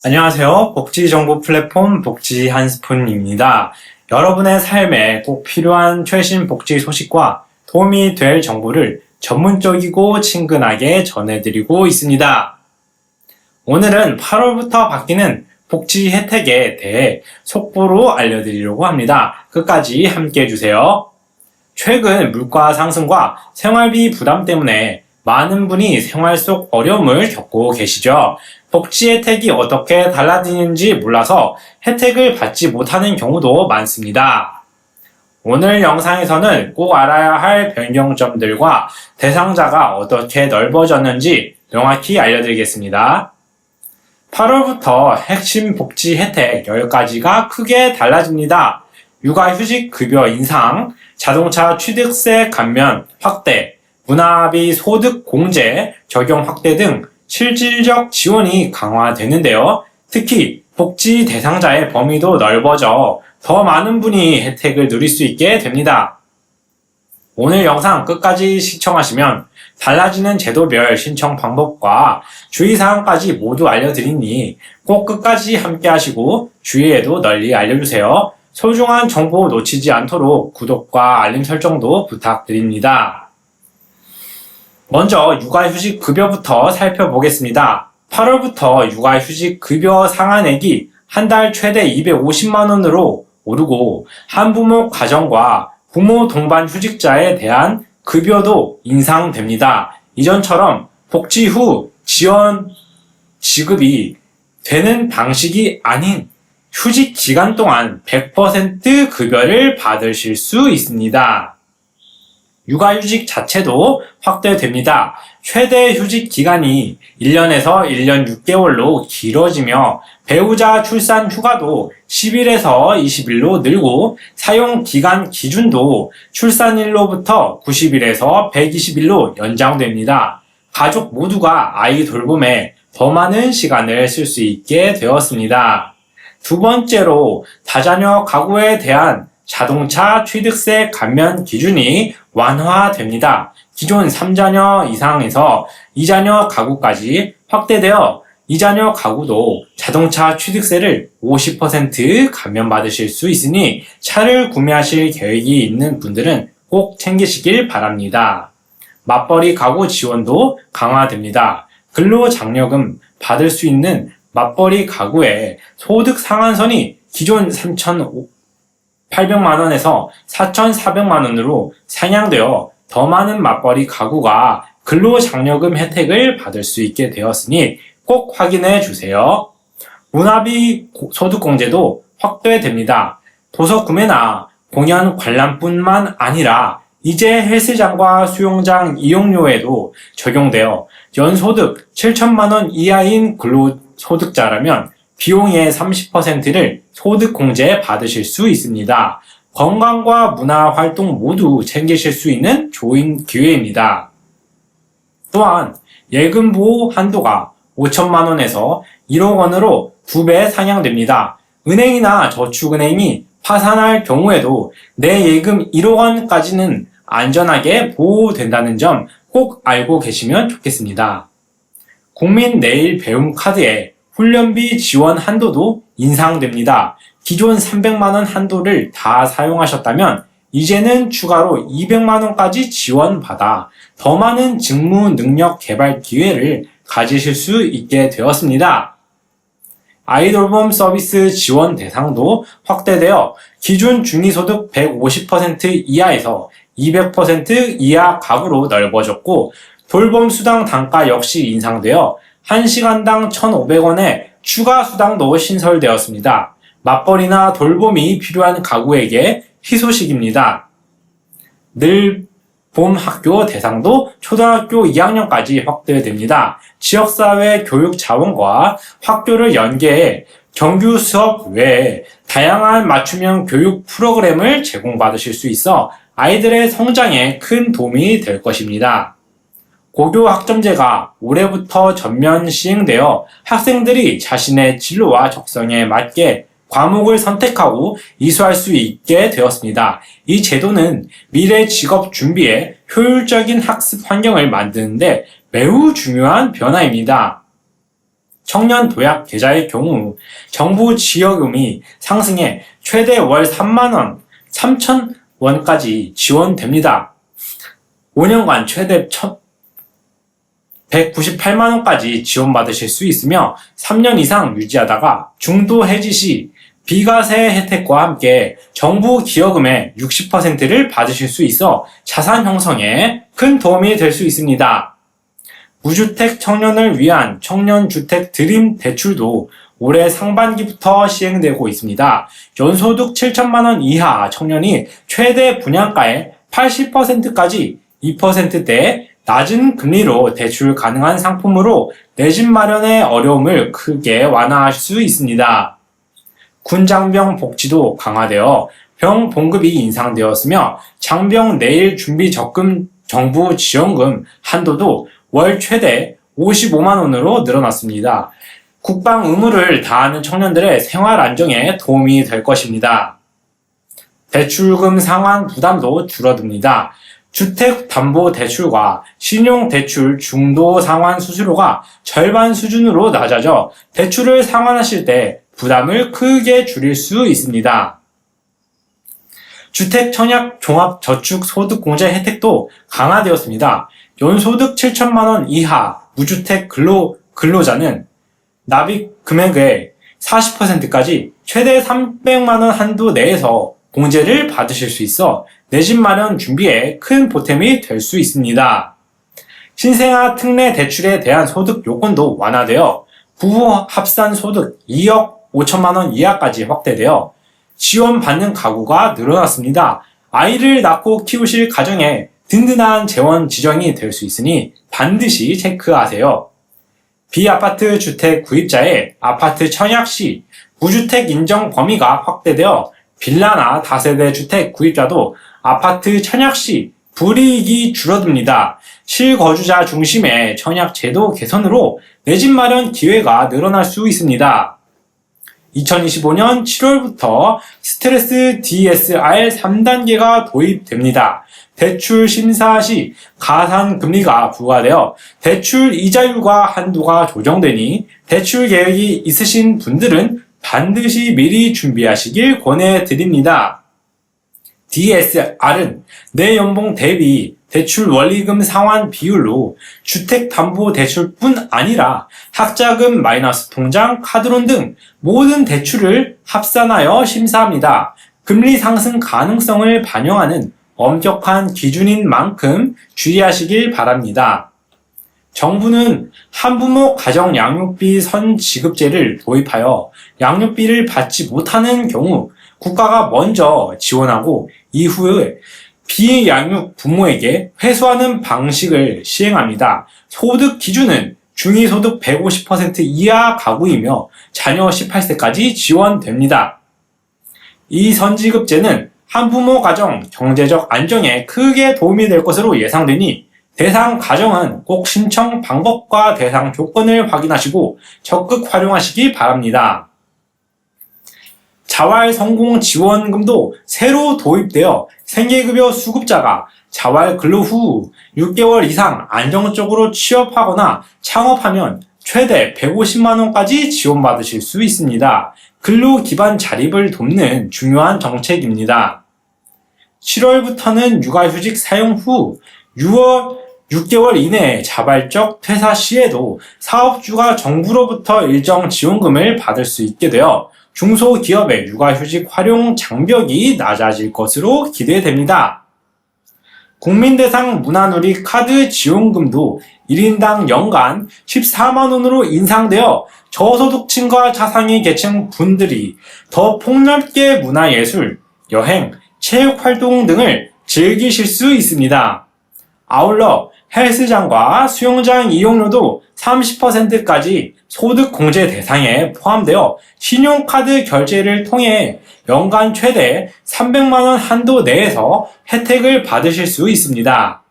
안녕하세요. 복지정보 플랫폼 복지 한 스푼입니다. 여러분의 삶에 꼭 필요한 최신 복지 소식과 도움이 될 정보를 전문적이고 친근하게 전해드리고 있습니다. 오늘은 8월부터 바뀌는 복지 혜택에 대해 속보로 알려드리려고 합니다. 끝까지 함께 해주세요. 최근 물가 상승과 생활비 부담 때문에 많은 분이 생활 속 어려움을 겪고 계시죠. 복지 혜택이 어떻게 달라지는지 몰라서 혜택을 받지 못하는 경우도 많습니다. 오늘 영상에서는 꼭 알아야 할 변경점들과 대상자가 어떻게 넓어졌는지 명확히 알려드리겠습니다. 8월부터 핵심 복지 혜택 10가지가 크게 달라집니다. 육아휴직 급여 인상, 자동차 취득세 감면 확대, 문화비 소득 공제 적용 확대 등 실질적 지원이 강화되는데요. 특히 복지 대상자의 범위도 넓어져 더 많은 분이 혜택을 누릴 수 있게 됩니다. 오늘 영상 끝까지 시청하시면 달라지는 제도별 신청 방법과 주의사항까지 모두 알려드리니 꼭 끝까지 함께 하시고 주위에도 널리 알려주세요. 소중한 정보 놓치지 않도록 구독과 알림 설정도 부탁드립니다. 먼저 육아휴직 급여부터 살펴보겠습니다. 8월부터 육아휴직 급여 상한액이 한 달 최대 250만원으로 오르고 한부모 가정과 부모 동반 휴직자에 대한 급여도 인상됩니다. 이전처럼 복지 후 지원 지급이 되는 방식이 아닌 휴직 기간 동안 100% 급여를 받으실 수 있습니다. 육아휴직 자체도 확대됩니다. 최대 휴직 기간이 1년에서 1년 6개월로 길어지며 배우자 출산 휴가도 10일에서 20일로 늘고 사용 기간 기준도 출산일로부터 90일에서 120일로 연장됩니다. 가족 모두가 아이 돌봄에 더 많은 시간을 쓸 수 있게 되었습니다. 두 번째로 다자녀 가구에 대한 자동차 취득세 감면 기준이 완화됩니다. 기존 3자녀 이상에서 2자녀 가구까지 확대되어 2자녀 가구도 자동차 취득세를 50% 감면받으실 수 있으니 차를 구매하실 계획이 있는 분들은 꼭 챙기시길 바랍니다. 맞벌이 가구 지원도 강화됩니다. 근로장려금 받을 수 있는 맞벌이 가구의 소득 상한선이 기존 3,800만원에서 4,400만원으로 상향되어 더 많은 맞벌이 가구가 근로장려금 혜택을 받을 수 있게 되었으니 꼭 확인해 주세요. 문화비 소득공제도 확대됩니다. 도서 구매나 공연 관람뿐만 아니라 이제 헬스장과 수영장 이용료에도 적용되어 연소득 7천만원 이하인 근로소득자라면 비용의 30%를 소득공제 받으실 수 있습니다. 건강과 문화활동 모두 챙기실 수 있는 좋은 기회입니다. 또한 예금보호 한도가 5천만원에서 1억원으로 2배 상향됩니다. 은행이나 저축은행이 파산할 경우에도 내 예금 1억원까지는 안전하게 보호된다는 점 꼭 알고 계시면 좋겠습니다. 국민 내일 배움 카드에 훈련비 지원 한도도 인상됩니다. 기존 300만원 한도를 다 사용하셨다면 이제는 추가로 200만원까지 지원받아 더 많은 직무 능력 개발 기회를 가지실 수 있게 되었습니다. 아이돌봄 서비스 지원 대상도 확대되어 기준 중위소득 150% 이하에서 200% 이하 가구로 넓어졌고 돌봄 수당 단가 역시 인상되어 1시간당 1,500원의 추가 수당도 신설되었습니다. 맞벌이나 돌봄이 필요한 가구에게 희소식입니다. 늘봄 학교 대상도 초등학교 2학년까지 확대됩니다. 지역사회 교육 자원과 학교를 연계해 정규 수업 외에 다양한 맞춤형 교육 프로그램을 제공받으실 수 있어 아이들의 성장에 큰 도움이 될 것입니다. 고교 학점제가 올해부터 전면 시행되어 학생들이 자신의 진로와 적성에 맞게 과목을 선택하고 이수할 수 있게 되었습니다. 이 제도는 미래 직업 준비에 효율적인 학습 환경을 만드는데 매우 중요한 변화입니다. 청년 도약 계좌의 경우 정부 지원금이 상승해 최대 월 3만원, 3,000원까지 지원됩니다. 5년간 최대 198만원까지 지원받으실 수 있으며 3년 이상 유지하다가 중도 해지 시 비과세 혜택과 함께 정부 기여금의 60%를 받으실 수 있어 자산 형성에 큰 도움이 될 수 있습니다. 무주택 청년을 위한 청년주택 드림 대출도 올해 상반기부터 시행되고 있습니다. 연소득 7천만원 이하 청년이 최대 분양가의 80%까지 2%대 낮은 금리로 대출 가능한 상품으로 내 집 마련의 어려움을 크게 완화할 수 있습니다. 군장병 복지도 강화되어 병 봉급이 인상되었으며 장병 내일 준비 적금 정부 지원금 한도도 월 최대 55만원으로 늘어났습니다. 국방 의무를 다하는 청년들의 생활 안정에 도움이 될 것입니다. 대출금 상환 부담도 줄어듭니다. 주택담보대출과 신용대출 중도 상환 수수료가 절반 수준으로 낮아져 대출을 상환하실 때 부담을 크게 줄일 수 있습니다. 주택청약 종합저축소득공제 혜택도 강화되었습니다. 연소득 7천만원 이하 무주택 근로자는 납입 금액의 40%까지 최대 300만원 한도 내에서 공제를 받으실 수 있어 내 집 마련 준비에 큰 보탬이 될 수 있습니다. 신생아 특례 대출에 대한 소득 요건도 완화되어 부부 합산 소득 2억 5천만원 이하까지 확대되어 지원받는 가구가 늘어났습니다. 아이를 낳고 키우실 가정에 든든한 재원 지정이 될 수 있으니 반드시 체크하세요. 비아파트 주택 구입자의 아파트 청약 시 무주택 인정 범위가 확대되어 빌라나 다세대 주택 구입자도 아파트 청약 시 불이익이 줄어듭니다. 실거주자 중심의 청약 제도 개선으로 내 집 마련 기회가 늘어날 수 있습니다. 2025년 7월부터 스트레스 DSR 3단계가 도입됩니다. 대출 심사 시 가산금리가 부과되어 대출 이자율과 한도가 조정되니 대출 계획이 있으신 분들은 반드시 미리 준비하시길 권해드립니다. DSR은 내 연봉 대비 대출 원리금 상환 비율로 주택담보대출뿐 아니라 학자금 마이너스 통장, 카드론 등 모든 대출을 합산하여 심사합니다. 금리 상승 가능성을 반영하는 엄격한 기준인 만큼 주의하시길 바랍니다. 정부는 한부모 가정 양육비 선지급제를 도입하여 양육비를 받지 못하는 경우 국가가 먼저 지원하고 이후에 비양육 부모에게 회수하는 방식을 시행합니다. 소득 기준은 중위소득 150% 이하 가구이며 자녀 18세까지 지원됩니다. 이 선지급제는 한부모 가정 경제적 안정에 크게 도움이 될 것으로 예상되니 대상 가정은 꼭 신청 방법과 대상 조건을 확인하시고 적극 활용하시기 바랍니다. 자활성공지원금도 새로 도입되어 생계급여 수급자가 자활 근로 후 6개월 이상 안정적으로 취업하거나 창업하면 최대 150만원까지 지원받으실 수 있습니다. 근로 기반 자립을 돕는 중요한 정책입니다. 7월부터는 육아휴직 사용 후 6개월 이내에 자발적 퇴사 시에도 사업주가 정부로부터 일정 지원금을 받을 수 있게 되어 중소기업의 육아휴직 활용 장벽이 낮아질 것으로 기대됩니다. 국민대상 문화누리 카드 지원금도 1인당 연간 14만원으로 인상되어 저소득층과 자상위 계층 분들이 더 폭넓게 문화예술, 여행, 체육활동 등을 즐기실 수 있습니다. 아울러 헬스장과 수영장 이용료도 30%까지 소득 공제 대상에 포함되어 신용카드 결제를 통해 연간 최대 300만원 한도 내에서 혜택을 받으실 수 있습니다.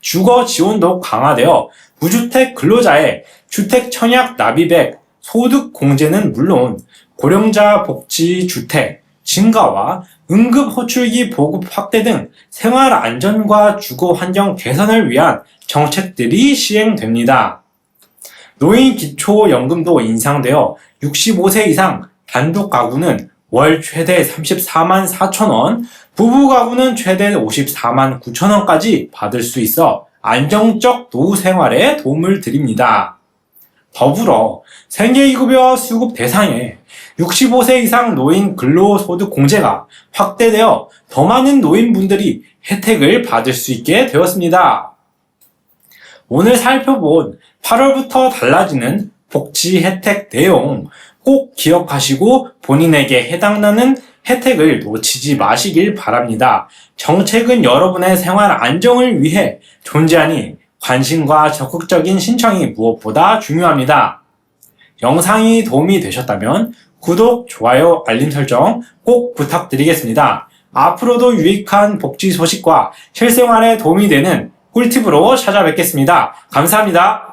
주거 지원도 강화되어 무주택 근로자의 주택 청약 납입액 소득 공제는 물론 고령자 복지 주택 증가와 응급호출기 보급 확대 등 생활 안전과 주거 환경 개선을 위한 정책들이 시행됩니다. 노인기초연금도 인상되어 65세 이상 단독 가구는 월 최대 34만 4천 원, 부부 가구는 최대 54만 9천 원까지 받을 수 있어 안정적 노후 생활에 도움을 드립니다. 더불어 생계기급여 수급 대상에 65세 이상 노인 근로소득 공제가 확대되어 더 많은 노인분들이 혜택을 받을 수 있게 되었습니다. 오늘 살펴본 8월부터 달라지는 복지 혜택 내용 꼭 기억하시고 본인에게 해당나는 혜택을 놓치지 마시길 바랍니다. 정책은 여러분의 생활 안정을 위해 존재하니 관심과 적극적인 신청이 무엇보다 중요합니다. 영상이 도움이 되셨다면 구독, 좋아요, 알림 설정 꼭 부탁드리겠습니다. 앞으로도 유익한 복지 소식과 실생활에 도움이 되는 꿀팁으로 찾아뵙겠습니다. 감사합니다.